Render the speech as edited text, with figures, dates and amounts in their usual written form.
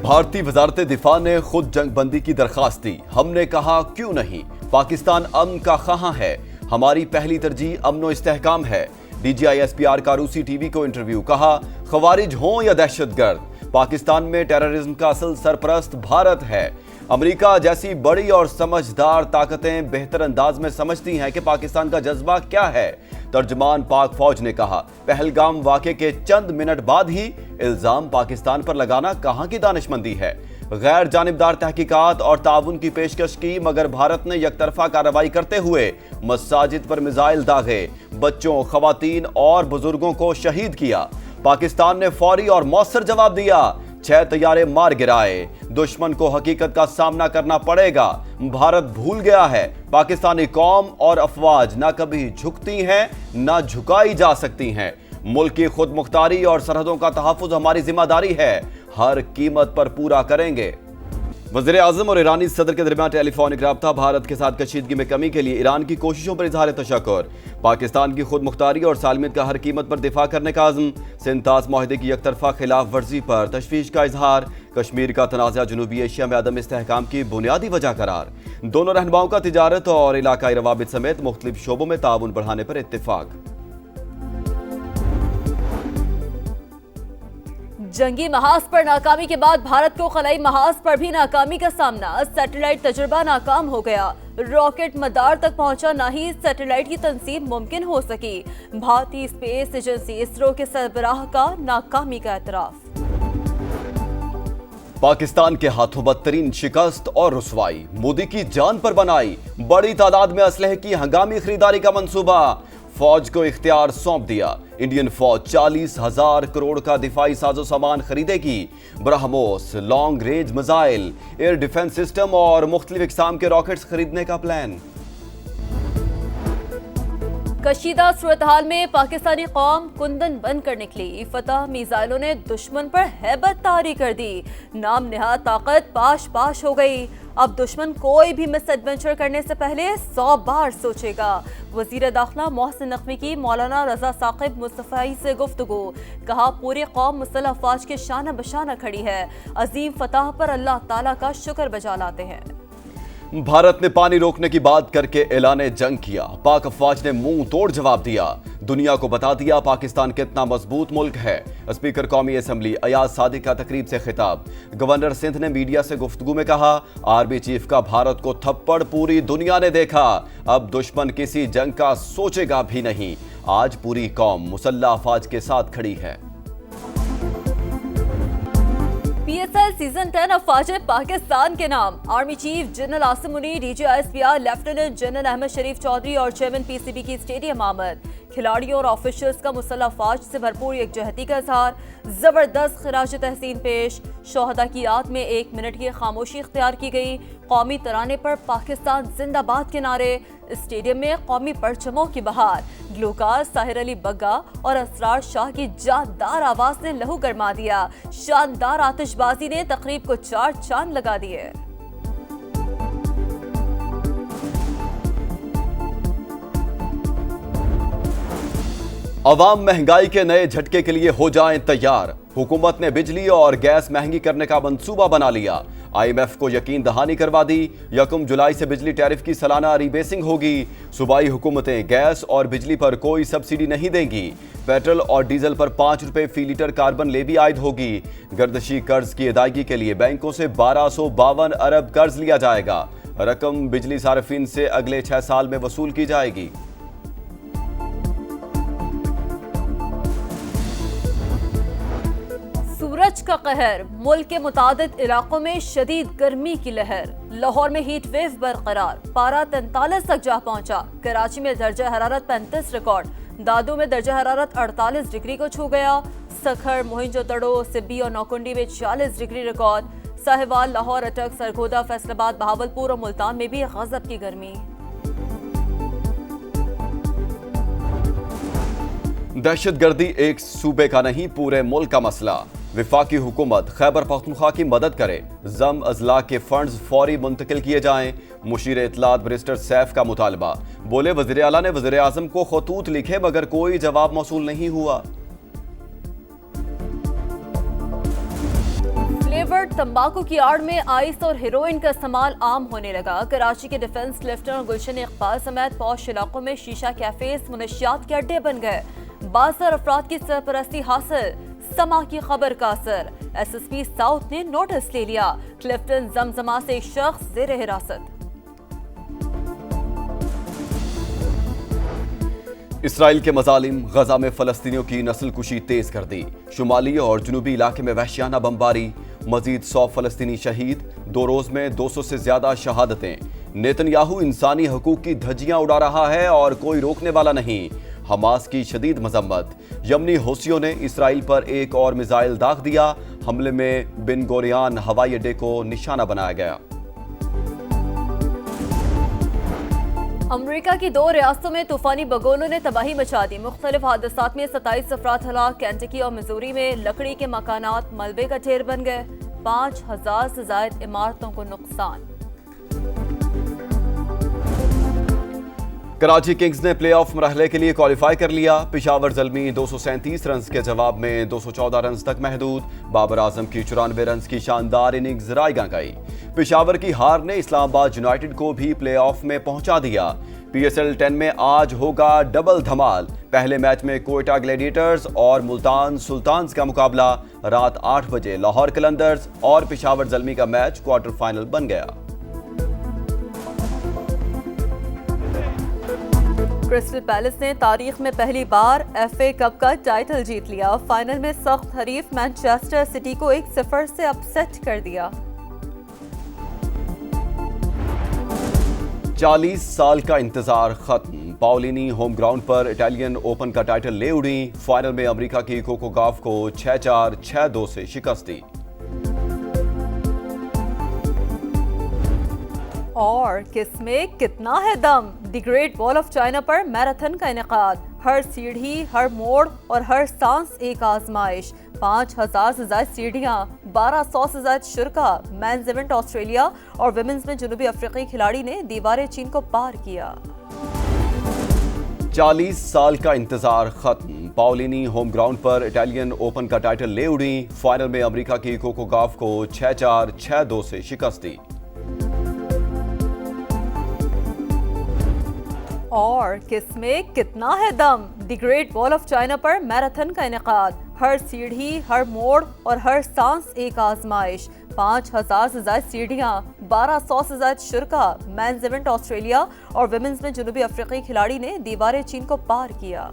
भारतीय वजारत दिफा ने खुद जंगबंदी की दरखास्त दी। हमने कहा क्यों नहीं, पाकिस्तान अमन का ख़वाह है, हमारी पहली तरजीह अमन व इस्तेहकाम है। DGI-SPR का रूसी टीवी को इंटरव्यू, कहा खवारिज हों या दहशतगर्द, पाकिस्तान में टेररिज्म का असल सरपरस्त भारत है। अमेरिका जैसी बड़ी और समझदार ताकतें बेहतर अंदाज में समझती हैं कि पाकिस्तान का जज्बा क्या है। तर्जमान पाक फौज ने कहा, पहलगाम वाक़े के चंद मिनट बाद ही इल्जाम पाकिस्तान पर लगाना कहां की दानिशमंदी है। गैर जानिबदार तहकीकात और ताउन की पेशकश की, मगर भारत ने यकतरफा कार्रवाई करते हुए मसाजिद पर मिसाइल दागे, बच्चों, खवातीन और बुजुर्गों को शहीद किया। पाकिस्तान ने फौरी और मौसर जवाब दिया, 6 तैयारे मार गिराए। दुश्मन को हकीकत का सामना करना पड़ेगा। भारत भूल गया है, पाकिस्तानी कौम और अफवाज ना कभी झुकती हैं ना झुकाई जा सकती हैं। मुल्क की खुद मुख्तारी और सरहदों का तहफ़्फ़ुज़ हमारी जिम्मेदारी है, हर कीमत पर पूरा करेंगे। वज़ीर आज़म और ईरानी सदर के दरमियान टेलीफोनिक रब्ता, भारत के साथ कशीदगी में कमी के लिए ईरान की कोशिशों पर इजहार तशक्कुर। पाकिस्तान की खुद मुख्तारी और सालमियत का हर कीमत पर दिफा करने का आज़म। सिंतास माहिदे की यकतरफा खिलाफ वर्जी पर तशवीश का इजहार। कश्मीर का तनाज़ा जनूबी एशिया में अदम इस्तेहकाम की बुनियादी वजह करार। दोनों रहनुमाओं का तिजारत और इलाकाई रवाबित समेत मुख्तलिफ शोबों में ताउन बढ़ाने पर इत्तेफाक। जंगी महाज पर नाकामी के बाद भारत को खलाई महाज पर भी नाकामी का सामना। सैटेलाइट तजुर्बा नाकाम हो गया, रॉकेट मदार तक पहुंचा, ना ही सैटेलाइट की तंसीब मुमकिन हो सकी। भारतीय स्पेस एजेंसी इसरो के सरबराह का नाकामी का एतराफ। पाकिस्तान के हाथों बदतरीन शिकस्त और रुसवाई, मोदी की जान पर बनाई। बड़ी तादाद में असलहे की हंगामी खरीदारी का मंसूबा, फौज को इख्तियार सौंप दिया। इंडियन फौज 40,000 करोड़ का दिफाई साजो सामान खरीदेगी। BrahMos, long range missile, air defence system और मुख्तलिफ इकसाम के रॉकेट्स खरीदने का प्लान। कशीदा सूरत-हाल में पाकिस्तानी कौम कुंदन बन कर निकली। फतह मिसाइलों ने दुश्मन पर हैबत तारी कर दी। नाम निहाद ताकत पाश पाश हो गई। अब दुश्मन कोई भी मिस एडवेंचर करने से पहले 100 बार सोचेगा। वजीर दाखिला मोहसिन नकवी की मौलाना रजा साकिब मुस्तफाई से गुफ्तगू, कहा पूरी कौम मुसल्लह अफवाज के शाना बशाना खड़ी है। अजीम फतह पर अल्लाह ताला का शुक्र बजा लाते हैं। भारत ने पानी रोकने की बात करके ऐलान जंग किया। पाक अफवाज ने मुंह तोड़ जवाब दिया। दुनिया को बता दिया पाकिस्तान कितना मजबूत मुल्क है। स्पीकर कौमी असम्बली अयाज सादिक का तकरीब से खिताब। गवर्नर सिंध ने मीडिया से गुफ्तगू में कहा, आर्मी चीफ का भारत को थप्पड़ पूरी दुनिया ने देखा। अब दुश्मन किसी जंग का सोचेगा भी नहीं। आज पूरी कौम मुसल्लह अफवाज के साथ खड़ी है। PSL सीजन 10 अफवाज पाकिस्तान के नाम। Army chief general Asim Munir, DGI-SPR lieutenant general Ahmed Sharif Chaudhry और चेयरमैन PCB की स्टेडियम आमद। खिलाड़ियों और ऑफिशियल्स का मुसल्लह अफवाज से भरपूर यकजहती का इजहार। जबरदस्त खिराज तहसीन पेश। शोहदा की याद में 1 मिनट की खामोशी इख्तियार की गई। कौमी तराने पर पाकिस्तान जिंदाबाद के नारे। स्टेडियम में कौमी परचमों की बहार। ग्लूकार साहिर अली बग्गा और असरार शाह की जानदार आवाज ने लहू गरमा दिया। शानदार आतिशबाजी ने तकरीब को 4 चांद लगा दिए। अवाम महंगाई के नए झटके के लिए हो जाएं तैयार। हुकूमत ने बिजली और गैस महंगी करने का मंसूबा बना लिया। IMF को यकीन दहानी करवा दी। 1 जुलाई से बिजली टैरिफ की सालाना रीबेसिंग होगी। सूबाई हुकूमतें गैस और बिजली पर कोई सब्सिडी नहीं देंगी। पेट्रोल और डीजल पर 5 रुपए फी लीटर कार्बन लेवी आयद होगी। गर्दशी कर्ज की अदायगी के लिए बैंकों से 1252 अरब कर्ज लिया जाएगा। रकम बिजली सार्फिन से अगले 6 साल में वसूल की जाएगी। सूरज का कहर, मुल्क के मुतादिद इलाकों में शदीद गर्मी की लहर। लाहौर में हीट वेव बरकरार, पारा 43 तक जा पहुंचा। कराची में दर्जा हरारत 35 रिकॉर्ड। दादू में दर्जा हरारत 48 डिग्री को छू गया। सखर, मोहिंजोदड़ो, सिब्बी और नौकुंडी में 40 डिग्री रिकॉर्ड। साहिवाल, लाहौर, अटक, सरगोदा, फैसलाबाद, बहावलपुर और मुल्तान में भी गजब की गर्मी। दहशतगर्दी एक सूबे का नहीं, पूरे मुल्क का मसला। विफाकी हुकूमत खैबर पख्तूनख्वा की मदद करे, जम अजला के फंड्स फौरी मुंतकिल किए जाएं। मुशीर इत्तलात बैरिस्टर सैफ का मुतालबा। बोले वज़ीर आला ने वज़ीर आज़म को खतूत लिखे मगर कोई जवाब मौसूल नहीं हुआ। फ्लेवर्ड तंबाकू की आड़ में आइस और हेरोइन का इस्तेमाल आम होने लगा। कराची के डिफेंस लेफ्टिनेंट गुलशन इकबाल समेत पौश इलाकों में शीशा कैफेज मुनशियात के अड्डे बन गए। 12 अफराद की सरपरस्ती हासिल। समा की खबर का असर। SSP साउथ ने नोटिस ले लिया। क्लिफ्टन जमजमा से एक शख्स जेर हिरासत। इसराइल के मजालिम। गजा में फलस्तीनियों की नस्ल कुशी तेज कर दी। शुमाली और जुनूबी इलाके में वहशियाना बमबारी। मजीद 100 फलस्तीनी शहीद। 2 रोज में 200 से ज्यादा शहादतें। नेतन्याहू इंसानी हकूक की धज्जियां उड़ा रहा है और कोई रोकने वाला नहीं। हमास की शदीद मजम्मत। यमनी हौसियों ने इसराइल पर एक और मिसाइल दाग दिया। हमले में बिन गोरियान हवाई अड्डे को निशाना बनाया गया। अमरीका की 2 रियासतों में तूफानी बगोलों ने तबाही मचा दी। मुख्तलिफ हादसात में 27 अफराद हलाक। केंटकी और मिजूरी में लकड़ी के मकानात मलबे का ढेर बन गए। 5000 से ज्यादा इमारतों को नुकसान। कराची किंग्स ने प्लेऑफ मरहले के लिए क्वालिफाई कर लिया। पेशावर ज़ल्मी 237 रन के जवाब में 214 रन तक महदूद। बाबर आजम की 94 रन की शानदार इनिंग्स रायगा गई। पेशावर की हार ने इस्लामाबाद यूनाइटेड को भी प्लेऑफ में पहुंचा दिया। PSL 10 में आज होगा डबल धमाल। पहले मैच में कोयटा ग्लैडिएटर्स और मुल्तान सुल्तान्स का मुकाबला। रात 8 बजे लाहौर कलंदर्स और पेशावर ज़ल्मी का मैच क्वार्टर फाइनल बन गया। क्रिस्टल पैलेस ने तारीख में पहली बार FA कप का टाइटल जीत लिया। फाइनल में सख्त हरीफ मैनचेस्टर सिटी को 1-0 से अपसेट कर दिया। 40 साल का इंतजार खत्म। पाओलिनी होम ग्राउंड पर इटालियन ओपन का टाइटल ले उड़ी। फाइनल में अमेरिका की कोको गॉफ को 6-4, 6-2 से शिकस्त दी। और किसमें कितना है दम। The great wall of China पर मैराथन का इनेकाद। हर सीढ़ी, हर मोड़ और हर सांस एक आजमाइश। 5000 से ज्यादा सीढ़ियां, 1200 से ज्यादा शुरका। मेंस इवेंट ऑस्ट्रेलिया और विमेंस में जुनूबी अफ्रीकी खिलाड़ी ने दीवार चीन को पार किया। 40 साल का इंतजार खत्म। पाओलिनी होम ग्राउंड पर इटालियन ओपन का टाइटल ले उड़ी। फाइनल में अमेरिका की कोको गॉफ को 6-4, 6-2 से शिकस्त दी। और किसमें कितना है दम। The great wall of China पर मैराथन का इनेकाद। हर सीढ़ी, हर मोड़ और हर सांस एक आजमाइश। 5000 से ज्यादा सीढ़ियां, 1200 से ज्यादा शुरका। मेंस इवेंट ऑस्ट्रेलिया और विमेंस में जुनूबी अफ्रीकी खिलाड़ी ने दीवार चीन को पार किया।